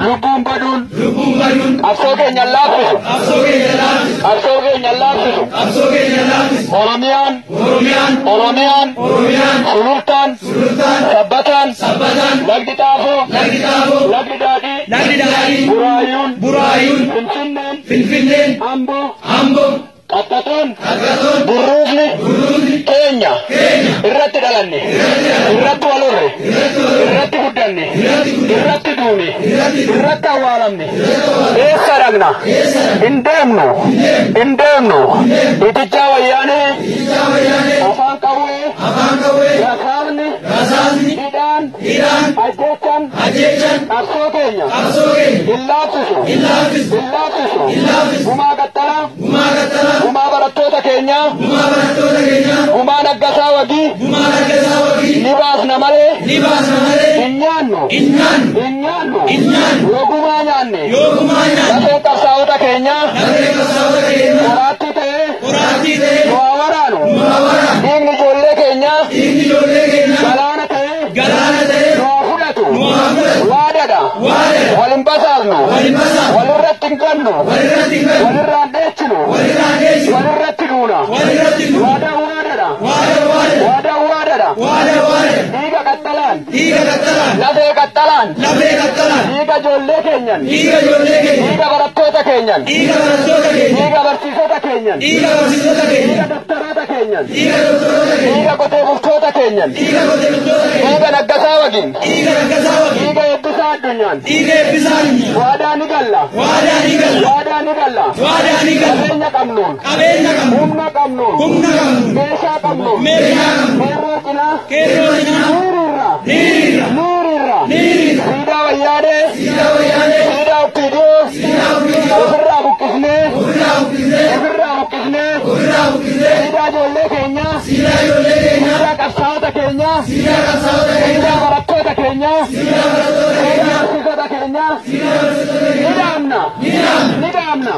lubbuun baduun qabsoo keenya laaffisu Oromiyaan sulultaan sabbataan lagdi xaafoo lagdi daadhii buraayuun finfinneen amboo qaxxatuun burruufni keenya irratti dhalanne irratti walurre irratti guddanne irratti duune irratti awwaalamne eessa dhaqna hin deemnu itichaa wayyaanee afaan qawwee rasaasni hidhaan ajjechaan qabsoo keenya hin laaffisu gumaa qaxxalaa gumaa barattoota keenya gumaa naggasaa wagii ni baasna malee hin nyaannu yoo gumaa nyaanne lafee qabsaa'ota keenya qoraattii ta'ee nu haa waraanu dhiigni ijoollee keenya galaana ta'ee nu haa fudhatu waadadha wal hin basaasnu walirratti hin gannu walirraan dheechinu walirratti duuna waadadha dhiiga qaxxalaan lafee qaxxalaan dhiiga ijoollee keenyan dhiiga barattoota keenyan dhiiga barsiisota keenyan dhiiga doktoroota keenyan dhiiga qotee bultoota keenyan dhiiga naggasaa wagin dhiiga eebbisaa addunyaan waadaa ni galla qabeenya qabnuun humna qabnuun meeshaa qabnuun keerroo cinaa nuurirra siidaa wayyaanee siidaa uppiidiyoo ofirraa buqqisnee siidaa ijoollee keenyaa siidaa qabsaa'ota keenyaa siidaa barattoota keenyaa siidaa barsiisota keenyaa ni dhaamna